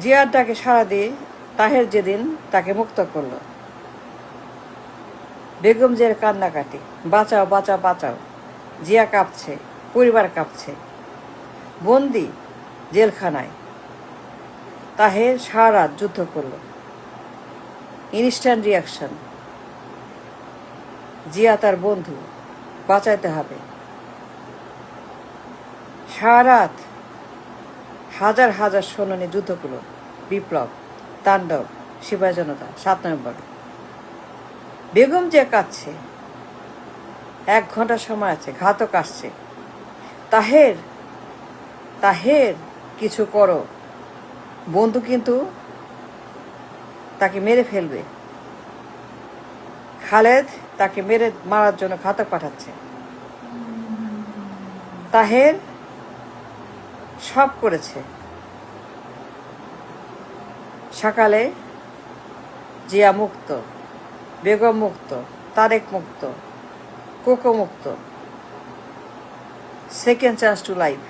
জিয়ার ডাকে সাড়া দিয়ে তাহের যেদিন তাকে মুক্ত করল, বেগম জিয়ার কান্নাকাটি, বাঁচাও বাঁচাও বাঁচাও, জিয়া কাঁপছে, পরিবার কাঁপছে, বন্দি জেলখানায়। তাহের সারা রাত যুদ্ধ করল, ইনস্ট্যান্ট রিয়াকশন, জিয়া তার বন্ধু, বাঁচাইতে হবে। সারা রাত হাজার হাজার সৈন্য নিয়ে যুদ্ধ করল, বিপ্লব, তাণ্ডব, সিপাহী জনতা, 7 নভেম্বর। বেগম জিয়া কাঁদছে, 1 ঘন্টা সময় আছে, ঘাতক আসছে। তাহের তাহের কিছু করো, বন্ধু কিন্তু তাকে মেরে ফেলবে। খালেদ তাকে মারার জন্য ঘাতক পাঠাচ্ছে। তাহের সব করেছে। সকালে জিয়া মুক্ত, বেগম মুক্ত, তারেক মুক্ত, কোকো মুক্ত, সেকেন্ড চান্স টু লাইফ।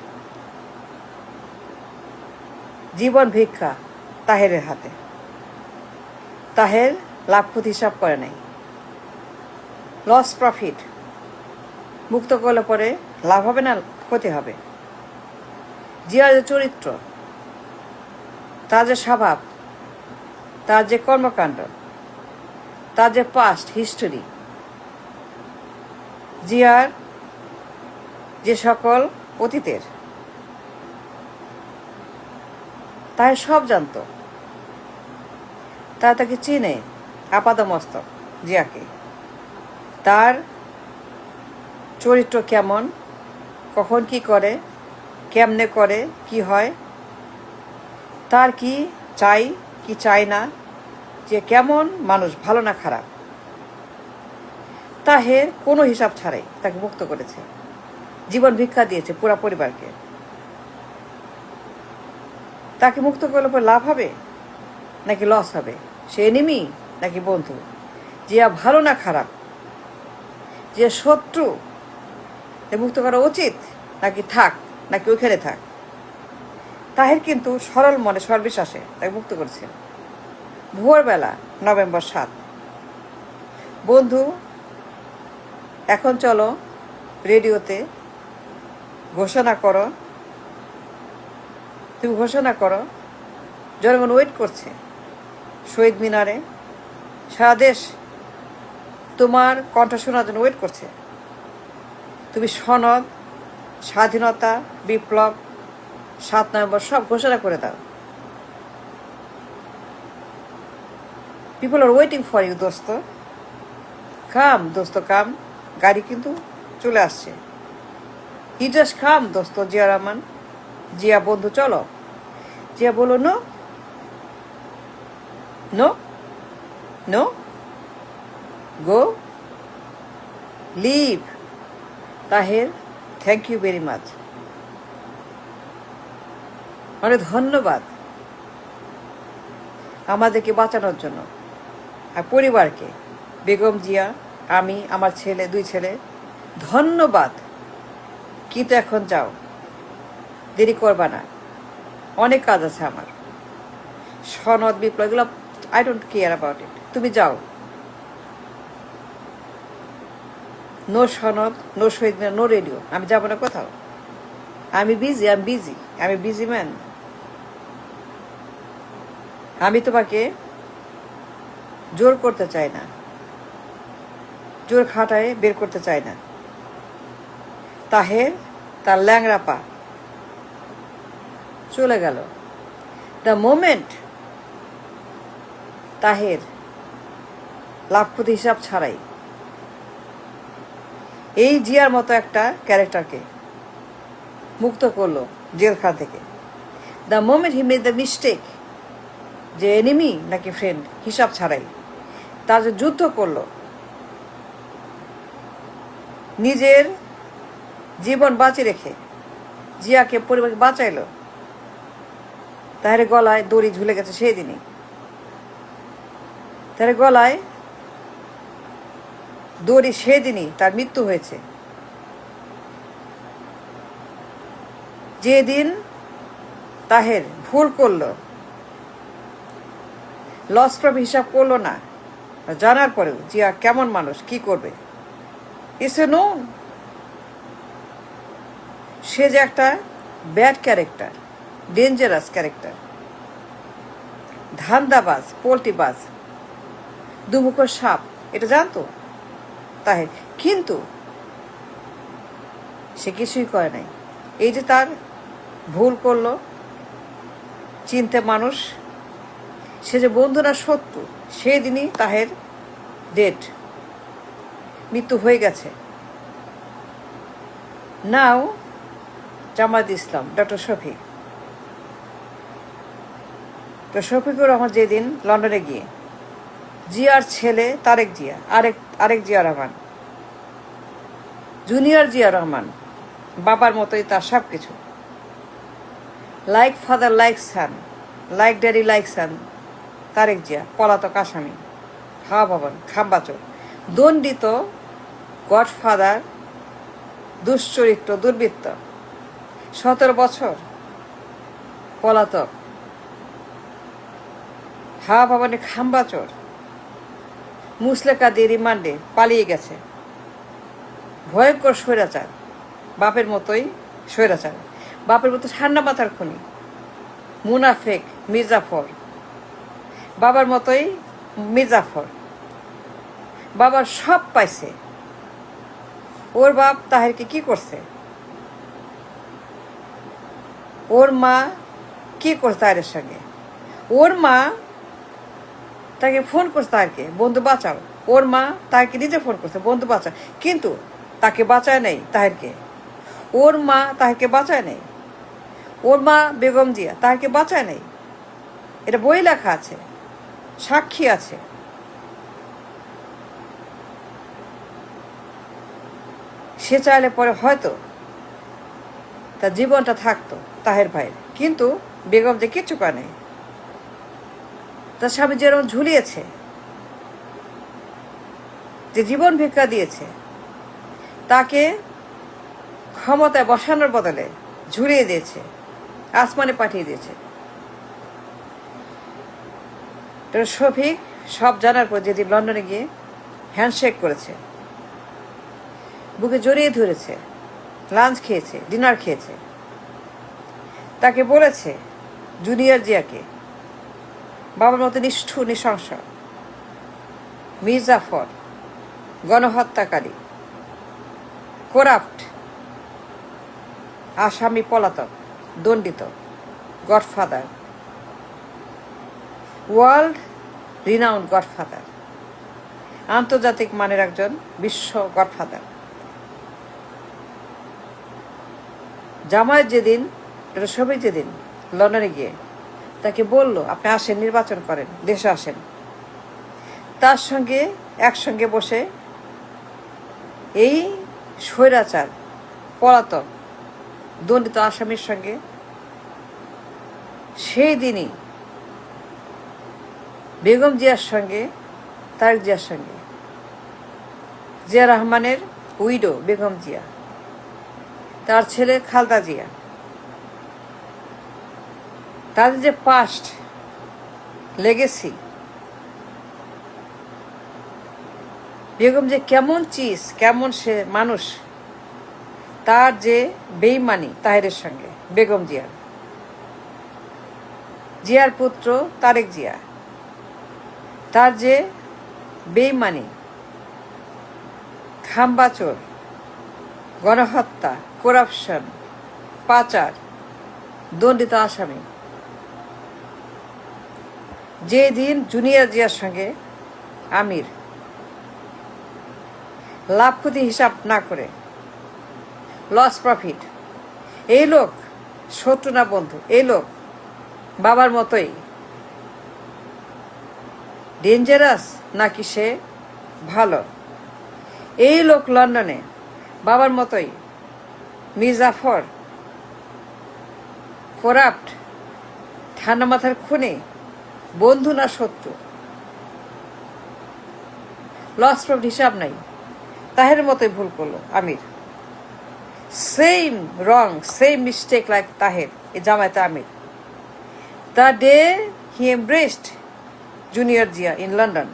জীবন ভিক্ষা তাহেরের হাতে। তাহের লাভ ক্ষতি হিসাব করে নাই, লস প্রফিট। মুক্ত করলে পরে লাভ হবে না ক্ষতি হবে। জিয়ার যে চরিত্র, তার যে স্বভাব, তার যে কর্মকাণ্ড, তার যে পাস্ট হিস্টোরি, জিয়ার যে সকল অতীতের, তাই সব জানত। তারা তাকে চিনে আপাদমস্তক জিয়াকে। তার চরিত্র কেমন, কখন কি করে, কেমনে করে, কি হয়, তার কি চাই কি চাই না, যে কেমন মানুষ, ভালো না খারাপ। তাহের কোনো হিসাব ছাড়াই তাকে মুক্ত করেছে, জীবন ভিক্ষা দিয়েছে পুরা পরিবারকে। তাকে মুক্ত করলে পরে লাভ হবে নাকি লস হবে, সে এনিমি নাকি বন্ধু, জিয়া ভালো না খারাপ, যে শত্রু, মুক্ত করা উচিত নাকি থাক, নাকি ওইখানে থাক। তাহের কিন্তু সরল মনে, সর্ববিশ্বাসে তাকে মুক্ত করেছে। ভোরবেলা নভেম্বর 7। বন্ধু, এখন চলো রেডিওতে ঘোষণা করো, তুমি ঘোষণা করো, জনগণ ওয়েট করছে শহীদ মিনারে, সারা দেশ তোমার কণ্ঠ শোনার জন্য ওয়েট করছে। তুমি সনদ, স্বাধীনতা, বিপ্লব, 7 নভেম্বর সব ঘোষণা করে দাও। People are waiting for you দোস্ত। কাম দোস্ত কাম, গাড়ি কিন্তু চলে আসছে। ইউ জাস্ট কাম দোস্ত। জিয়া রহমান, জিয়া বন্ধু, চলো। জিয়া বলো no no no, go, leave. Taher, thank you very much, অনেক ধন্যবাদ আমাদেরকে বাঁচানোর জন্য, আর পরিবারকে, বেগম জিয়া, আমি, আমার ছেলে, 2 ছেলে, ধন্যবাদ। কিন্তু এখন যাও, দেরি করবা না, অনেক কাজ আছে আমার। সনদ, বিপ্লব, এগুলো I don't care about it, তুমি যাও। নো সনদ, নো শহীদ মিনার, নো রেডিও, আমি যাবো না কোথাও। আমি বিজি, আমি বিজি ম্যান। আমি তোমাকে জোর করতে চাই না, জোর খাটায় বের করতে চাই না। তাহের তার ল্যাংড়া পা চলে গেল। দ্য মোমেন্ট তাহের লাভ ক্ষতি হিসাব ছাড়াই এই জিয়ার মতো একটা ক্যারেক্টারকে মুক্ত করলো জেলখানা থেকে, the moment he made the mistake, যে এনিমি নাকি ফ্রেন্ড হিসাব ছাড়াই তার যে যুদ্ধ করলো, নিজের জীবন বাঁচিয়ে রেখে জিয়াকে, পরিবারকে বাঁচাইলো। তাহের গলায় দড়ি ঝুলে গেছে সেই দিনই। তার গলায় দড়ি সেদিনই তার মৃত্যু হয়েছে। যেদিন তাহের ভুল করল, লস প্রফিট হিসাব করলো না, জানার পরেও জিয়া কেমন মানুষ, কি করবে, ইটস এ নোন। সে যে একটা ব্যাড ক্যারেক্টার, ডেঞ্জারাস ক্যারেক্টার, ধান্দাবাজ, পোল্ট্রিবাজ, দুমুখো সাপ, এটা জানতো তাহের, কিন্তু সে কিছুই করে নাই। এই যে তার ভুল করলো, চিনতে মানুষ, সে যে বন্ধু না শত্রু, সেই দিনই তাহের ডেট, মৃত্যু হয়ে গেছে। নাও জামায়াত ইসলাম, ডক্টর শফিক, তো শফিকুর রহমান যেদিন লন্ডনে গিয়ে জিয়ার ছেলে তারেক জিয়া, আরেক জিয়া রহমান, জুনিয়র জিয়া রহমান, বাবার মতোই তার সব কিছু, লাইক ফাদার লাইক সান, লাইক ড্যাডি লাইক সান, তারেক জিয়া পলাতক আসামি, হাওয়া ভবন, খাম্বাচোর, দণ্ডিত, গডফাদার, দুশ্চরিত্র, দুর্বৃত্ত, 17 বছর পলাতক, হাওয়া ভবনে খাম্বাচোর, মুসলেকা দিয়ে রিমান্ডে পালিয়ে গেছে, ভয়ঙ্কর স্বৈরাচার, বাপের মতোই স্বৈরাচার, বাপের মতো ঠান্ডা মাথার খুনি, মুনাফেক মির্জাফর, বাবার মতোই মির্জাফর, বাবার সব পাইছে। ওর বাপ তাহেরকে কি করছে, ওর মা কি করছে তাহেরের সঙ্গে, ওর মা তাকে ফোন করছে তাহেরকে, বন্ধু বাঁচাও, ওর মা তাকে নিজে ফোন করছে, বন্ধু বাঁচাও, কিন্তু তাকে বাঁচায় নেই তাহেরকে, ওর মা তাহেরকে বাঁচায় নেই, ওর মা বেগম জিয়া তাহেরকে বাঁচায় নেই, এটা বই লেখা আছে, সাক্ষী আছে। সে চাইলে পরে হয়তো তার জীবনটা থাকতো তাহের ভাইয়ের, কিন্তু বেগম যে কিচ্ছু করে নেই, তার স্বামী যেরকম ঝুলিয়েছে, যে জীবন ভিক্ষা দিয়েছে, তাকে ক্ষমতায় বসানোর বদলে ঝুলিয়ে দিয়েছে, আসমানে পাঠিয়ে দিয়েছে। শফিক সব জানার পর যেদিন লন্ডনে গিয়ে হ্যান্ডশেক করেছে, বুকে জড়িয়ে ধরেছে, লাঞ্চ খেয়েছে, ডিনার খেয়েছে, তাকে বলেছে জুনিয়র জিয়াকে, বাবার মতো নিষ্ঠুর নৃশংস, মির্জাফর, গণহত্যাকারী, করাপ্ট, আসামি, পলাতক, দণ্ডিত, গডফাদার, ওয়ার্ল্ড রিনাউন্ড গডফাদার, আন্তর্জাতিক মানের একজন বিশ্ব গডফাদার। জামায়াত যেদিন, শফিক যেদিন লন্ডনে গিয়ে তাকে বলল আপনি আসেন, নির্বাচন করেন, দেশে আসেন, তার সঙ্গে একসঙ্গে বসে এই স্বৈরাচার, পলাতক, দণ্ডিত আসামির সঙ্গে সেই দিনই বেগম জিয়ার সঙ্গে, তারেক জিয়ার সঙ্গে, জিয়া রহমানের উইডো বেগম জিয়া, তার ছেলে খালদা জিয়া, তাদের যে পাস্ট লেগেসি, বেগম যে কেমন চিজ, কেমন সে মানুষ, তার যে বেইমানি তাহেরের সঙ্গে, বেগম জিয়ার, জিয়ার পুত্র তারেক জিয়া, তার যে বেইমানি, খাম্বাচোর, গণহত্যা, করাপশন, পাচার, দণ্ডিত আসামি, যে দিন জুনিয়র জিয়ার সঙ্গে আমির লাভ ক্ষতি হিসাব না করে, লস প্রফিট, এই লোক শত্রু না বন্ধু, এই লোক বাবার মতোই ডেঞ্জারাস নাকি সে ভালো, এই লোক লন্ডনে বাবার মতোই মির্জাফর, করাপ্ট, ঠান্ডা মাথার খুনি, বন্ধু না শত্রু, লস প্রফিট হিসাব নাই, তাহের মতোই ভুল করলো আমির, সেম রং, সেম মিস্টেক লাইক তাহের, এই জামায়াতে আমির। The day he embraced junior Zia in London.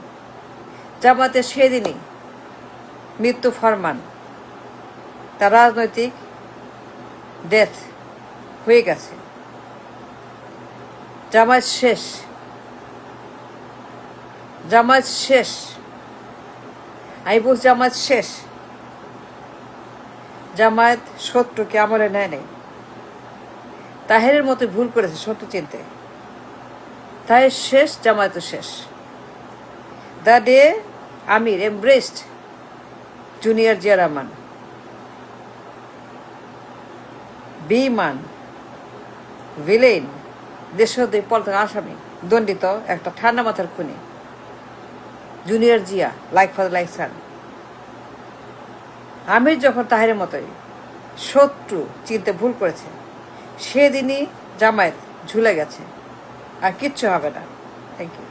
জামাতের সেদিনই মৃত্যু ফরমান, তার রাজনৈতিক ডেথ হয়ে গেছে। জামায়াত শেষ, জামায়াত শেষ। আমি বলছি জামায়াত শেষ। জামায়াত শত্রুকে আমলে নেয় নেই। তাহেরের মতো ভুল করেছে শত্রু চিনতে। তাহের শেষ, জামায়াত শেষ। The day Amir embraced junior Zia Rahman, বেঈমান, ভিলেন, দেশদ্রোহী পলাতক আসামি, দণ্ডিত একটা ঠান্ডা মাথার খুনি junior Zia, like father like son. Amir যখন তাহেরের মতোই শত্রু চিনতে ভুল করেছে, সেদিনই জামায়াত ঝুলে গেছে, আর কিচ্ছু হবে না। Thank you.